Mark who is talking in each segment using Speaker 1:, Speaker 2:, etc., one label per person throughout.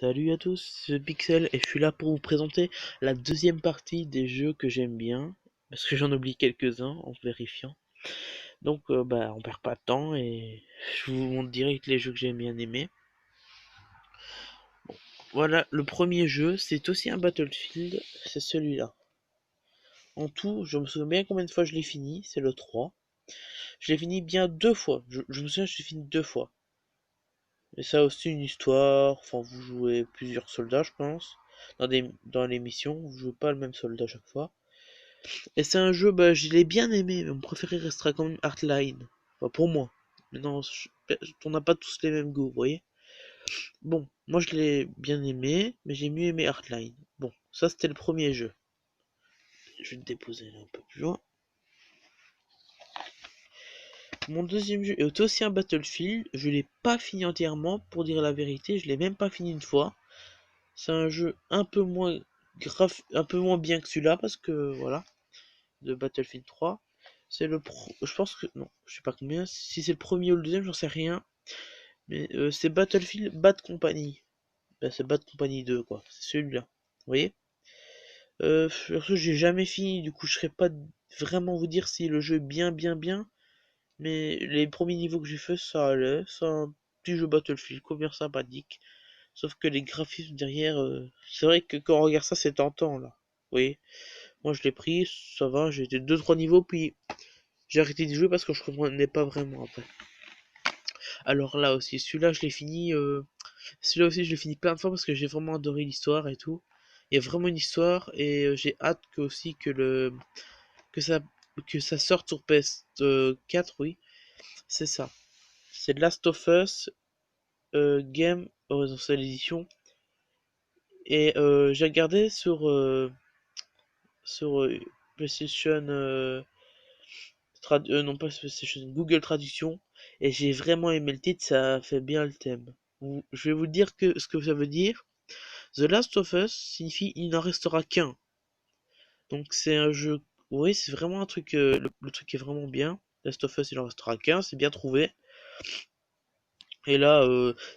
Speaker 1: Salut à tous, c'est Pixel et je suis là pour vous présenter la deuxième partie des jeux que j'aime bien, parce que j'en oublie quelques-uns en vérifiant. Donc on perd pas de temps et je vous montre direct les jeux que j'ai bien aimés. Voilà, le premier jeu, c'est aussi un Battlefield, c'est celui-là. En tout, je me souviens bien combien de fois je l'ai fini, c'est le 3. Je l'ai fini bien deux fois, je me souviens je l'ai fini deux fois. Et ça a aussi une histoire, enfin vous jouez plusieurs soldats je pense. Dans les missions, vous jouez pas le même soldat à chaque fois. Et c'est un jeu, je l'ai bien aimé, mais mon préféré restera quand même Heartline. Enfin, pour moi. Maintenant, on n'a pas tous les mêmes goûts, vous voyez. Bon, moi je l'ai bien aimé, mais j'ai mieux aimé Heartline. Bon, ça c'était le premier jeu. Je vais le déposer là un peu plus loin. Mon deuxième jeu est aussi un Battlefield. Je l'ai pas fini entièrement, pour dire la vérité. Je l'ai même pas fini une fois. C'est un jeu un peu moins un peu moins bien que celui-là, parce que voilà, de Battlefield 3. C'est le pro. Je pense que. Non, je sais pas combien. Si c'est le premier ou le deuxième, j'en sais rien. Mais c'est Battlefield Bad Company. C'est Bad Company 2, quoi. C'est celui-là. Vous voyez? Perso, j'ai jamais fini. Du coup, je serais pas vraiment vous dire si le jeu est bien. Mais les premiers niveaux que j'ai fait, ça allait. C'est un petit jeu Battlefield, quoi, bien sympathique. Sauf que les graphismes derrière, c'est vrai que quand on regarde ça, c'est tentant, là. Vous voyez? Moi, je l'ai pris, ça va, j'ai été 2-3 niveaux, puis j'ai arrêté de jouer parce que je comprenais pas vraiment après. Alors là aussi, celui-là je l'ai fini, celui-là aussi je l'ai fini plein de fois parce que j'ai vraiment adoré l'histoire et tout. Il y a vraiment une histoire et j'ai hâte que aussi que ça que ça sorte sur PS4, oui, c'est ça. C'est Last of Us Game, c'est l'édition et j'ai regardé sur PlayStation non pas PlayStation, Google Traduction, et j'ai vraiment aimé le titre, ça fait bien le thème. Je vais vous dire que ce que ça veut dire. The Last of Us signifie il n'en restera qu'un. Donc c'est un jeu. Oui, c'est vraiment un truc. Le truc est vraiment bien. Last of Us il en restera qu'un, c'est bien trouvé. Et là,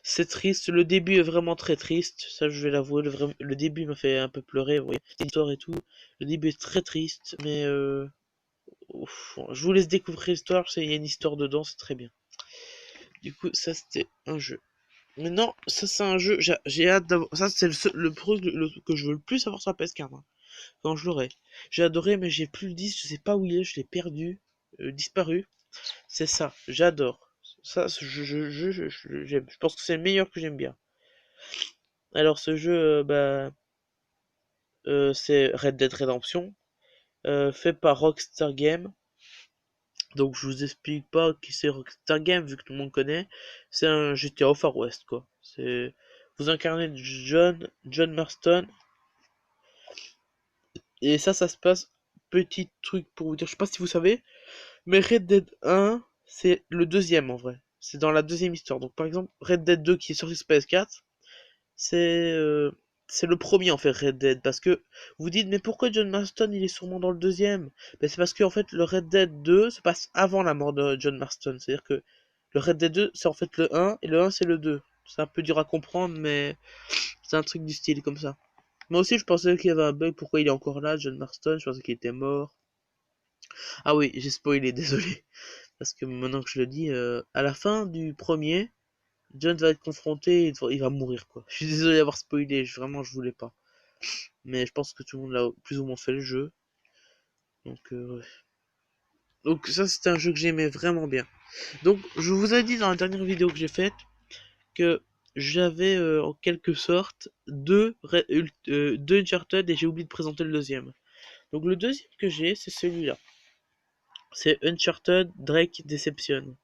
Speaker 1: c'est triste. Le début est vraiment très triste. Ça, je vais l'avouer. Le début m'a fait un peu pleurer. Vous voyez, l'histoire et tout. Le début est très triste, mais ouf, je vous laisse découvrir l'histoire. Il y a une histoire dedans, c'est très bien. Du coup, ça c'était un jeu. Maintenant, ça c'est un jeu. J'ai hâte d'avoir. Ça c'est le truc que je veux le plus avoir sur la PS4, hein, quand je l'aurai. J'ai adoré, mais j'ai plus le 10. Je sais pas où il est. Je l'ai perdu, disparu. C'est ça. J'adore. Ça, j'aime. Je pense que c'est le meilleur que j'aime bien. Alors ce jeu, c'est Red Dead Redemption, fait par Rockstar Games. Donc je vous explique pas qui c'est Rockstar Games vu que tout le monde connaît. C'est un GTA au Far West, quoi. C'est vous incarnez John Marston, et ça se passe, petit truc pour vous dire, je sais pas si vous savez, mais Red Dead 1 c'est le deuxième en vrai. C'est dans la deuxième histoire. Donc par exemple Red Dead 2 qui est sorti sur PS4, c'est c'est le premier en fait Red Dead, parce que vous dites mais pourquoi John Marston il est sûrement dans le deuxième? Ben, c'est parce que en fait le Red Dead 2 se passe avant la mort de John Marston, c'est-à-dire que le Red Dead 2 c'est en fait le 1 et le 1 c'est le 2. C'est un peu dur à comprendre, mais c'est un truc du style comme ça. Moi aussi je pensais qu'il y avait un bug, pourquoi il est encore là John Marston, je pensais qu'il était mort. Ah oui, j'ai spoilé, désolé, parce que maintenant que je le dis, à la fin du premier, John va être confronté, il va mourir quoi. Je suis désolé d'avoir spoilé, vraiment je voulais pas. Mais je pense que tout le monde a plus ou moins fait le jeu. Donc, ouais. Donc ça c'était un jeu que j'aimais vraiment bien. Donc je vous ai dit dans la dernière vidéo que j'ai faite que j'avais en quelque sorte deux Uncharted et j'ai oublié de présenter le deuxième. Donc le deuxième que j'ai c'est celui-là. C'est Uncharted Drake Deception.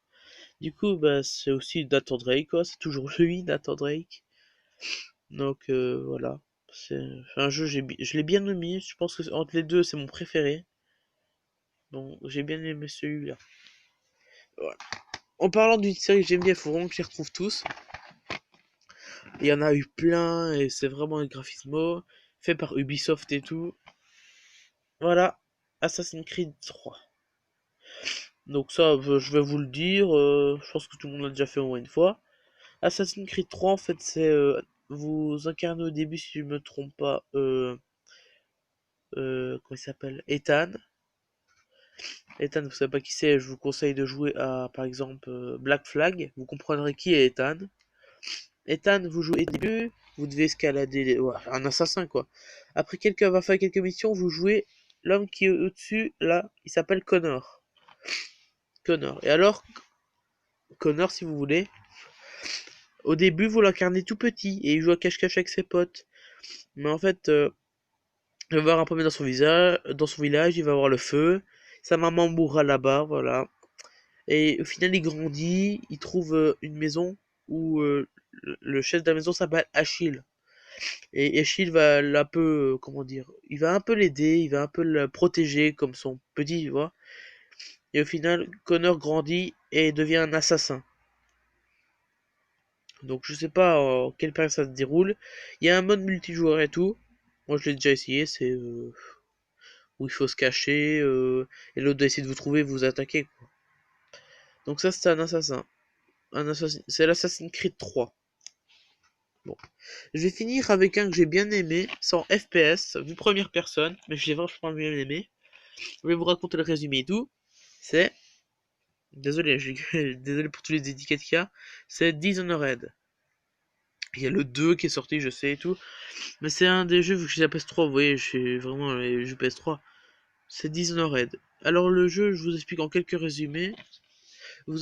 Speaker 1: Du coup c'est aussi Nathan Drake quoi, c'est toujours lui Nathan Drake. Donc voilà. C'est un jeu, je l'ai bien aimé, je pense que entre les deux c'est mon préféré. Donc j'ai bien aimé celui-là. Voilà. En parlant d'une série que j'aime bien, il faut vraiment que je les retrouve tous. Il y en a eu plein et c'est vraiment un graphisme fait par Ubisoft et tout. Voilà, Assassin's Creed 3. Donc ça, je vais vous le dire, je pense que tout le monde l'a déjà fait au moins une fois. Assassin's Creed 3, en fait, c'est vous incarnez au début, si je me trompe pas, comment il s'appelle? Ethan. Ethan, vous savez pas qui c'est, je vous conseille de jouer à, par exemple, Black Flag. Vous comprendrez qui est Ethan. Ethan, vous jouez au début, vous devez escalader ouais, un assassin quoi. Après avoir fait quelques missions, vous jouez l'homme qui est au-dessus, là, il s'appelle Connor. Connor. Et alors, Connor, si vous voulez, au début, vous l'incarnez tout petit et il joue à cache-cache avec ses potes. Mais en fait, il va voir un premier dans son village, il va voir le feu. Sa maman mourra là-bas, voilà. Et au final, il grandit, il trouve une maison où le chef de la maison s'appelle Achille. Et Achille va un peu, comment dire, il va un peu l'aider, il va un peu le protéger comme son petit, tu vois. Et au final, Connor grandit et devient un assassin. Donc je sais pas en quelle période ça se déroule. Il y a un mode multijoueur et tout. Moi je l'ai déjà essayé, c'est où il faut se cacher et l'autre doit essayer de vous trouver et vous attaquer, quoi. Donc ça c'est un assassin. C'est l'Assassin's Creed 3. Bon. Je vais finir avec un que j'ai bien aimé, sans FPS, vu première personne, mais j'ai vachement bien aimé. Je vais vous raconter le résumé et tout. C'est, désolé, désolé pour tous les étiquettes qu'il y a, c'est Dishonored. Il y a le 2 qui est sorti, je sais et tout. Mais c'est un des jeux, vu que j'ai la PS3, vous voyez, j'ai vraiment les jeux PS3. C'est Dishonored. Alors le jeu, je vous explique en quelques résumés. Vous,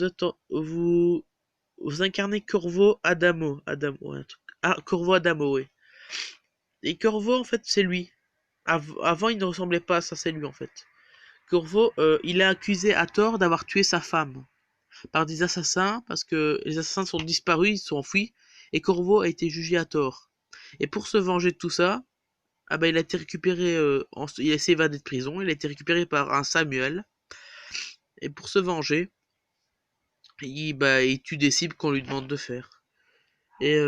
Speaker 1: vous incarnez Corvo Adamo. Adamo, ouais, un truc. Ah, Corvo Adamo, oui. Et Corvo, en fait, c'est lui. Avant, il ne ressemblait pas à ça, c'est lui, en fait. Corvo, il est accusé à tort d'avoir tué sa femme par des assassins, parce que les assassins sont disparus, ils sont enfuis, et Corvo a été jugé à tort. Et pour se venger de tout ça, ah bah, il a été récupéré, il a s'évadé de prison, il a été récupéré par un Samuel, et pour se venger, il tue des cibles qu'on lui demande de faire. Et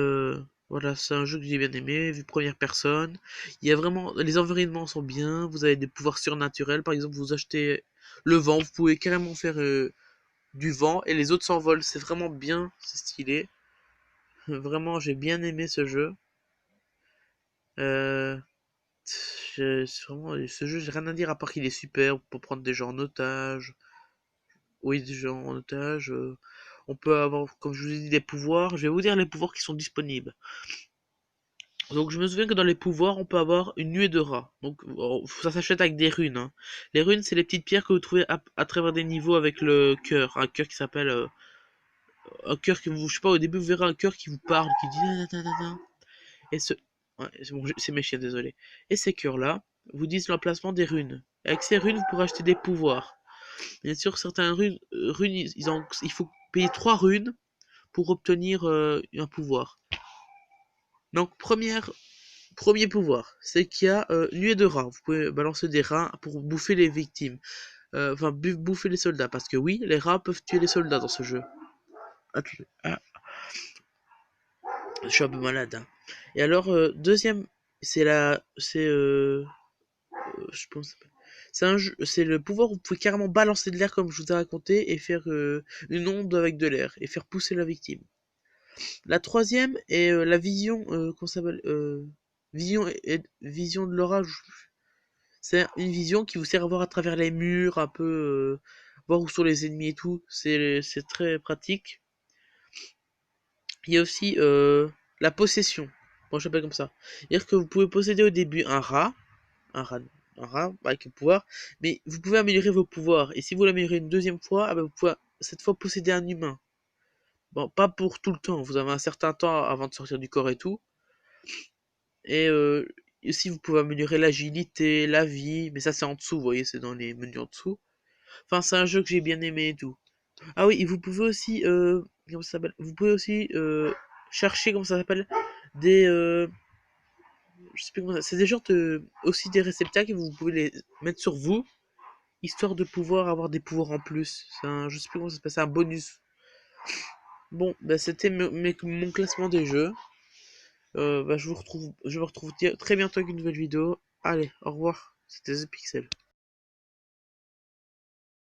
Speaker 1: voilà, c'est un jeu que j'ai bien aimé, vu première personne. Il y a vraiment, les environnements sont bien, vous avez des pouvoirs surnaturels, par exemple, vous achetez le vent, vous pouvez carrément faire du vent et les autres s'envolent, c'est vraiment bien, c'est stylé. Vraiment, j'ai bien aimé ce jeu. Euh, c'est vraiment, ce jeu, j'ai rien à dire à part qu'il est super pour prendre des gens en otage. Oui, des gens en otage. On peut avoir, comme je vous ai dit, des pouvoirs. Je vais vous dire les pouvoirs qui sont disponibles. Donc je me souviens que dans les pouvoirs, on peut avoir une nuée de rats. Donc ça s'achète avec des runes, hein. Les runes, c'est les petites pierres que vous trouvez à travers des niveaux avec le cœur. Un cœur qui s'appelle... un cœur que vous... Je sais pas, au début, vous verrez un cœur qui vous parle, qui dit... nanana. Et ce... Ouais, c'est bon, c'est mes chiens, désolé. Et ces cœurs-là vous disent l'emplacement des runes. Et avec ces runes, vous pourrez acheter des pouvoirs. Bien sûr, certaines runes il faut payer 3 runes pour obtenir un pouvoir. Donc, premier pouvoir, c'est qu'il y a nuée de rats. Vous pouvez balancer des rats pour bouffer les victimes. Enfin, bouffer les soldats. Parce que oui, les rats peuvent tuer les soldats dans ce jeu. Attendez. Ah, je suis un peu malade, hein. Et alors, deuxième, c'est la... C'est... je pense... C'est le pouvoir où vous pouvez carrément balancer de l'air comme je vous ai raconté et faire une onde avec de l'air et faire pousser la victime. La troisième est la vision, comment ça s'appelle vision de l'orage. C'est une vision qui vous sert à voir à travers les murs, un peu voir où sont les ennemis et tout. C'est très pratique. Il y a aussi la possession. Bon, je s'appelle comme ça. C'est-à-dire que vous pouvez posséder au début un rat, un rat avec un pouvoir, mais vous pouvez améliorer vos pouvoirs. Et si vous l'améliorez une deuxième fois, ah ben, vous pouvez cette fois posséder un humain. Bon, pas pour tout le temps. Vous avez un certain temps avant de sortir du corps et tout. Et aussi, vous pouvez améliorer l'agilité, la vie, mais ça c'est en dessous, vous voyez, c'est dans les menus en dessous. Enfin, c'est un jeu que j'ai bien aimé et tout. Ah oui, et vous pouvez aussi, comment ça s'appelle? Vous pouvez aussi chercher, comment ça s'appelle? Des, je sais plus comment ça, c'est des genres aussi des réceptacles, vous pouvez les mettre sur vous, histoire de pouvoir avoir des pouvoirs en plus. Je sais plus comment ça s'appelle, c'est un bonus. Bon, bah c'était mon classement des jeux. Bah, je me retrouve très bientôt avec une nouvelle vidéo. Allez, au revoir. C'était The Pixel.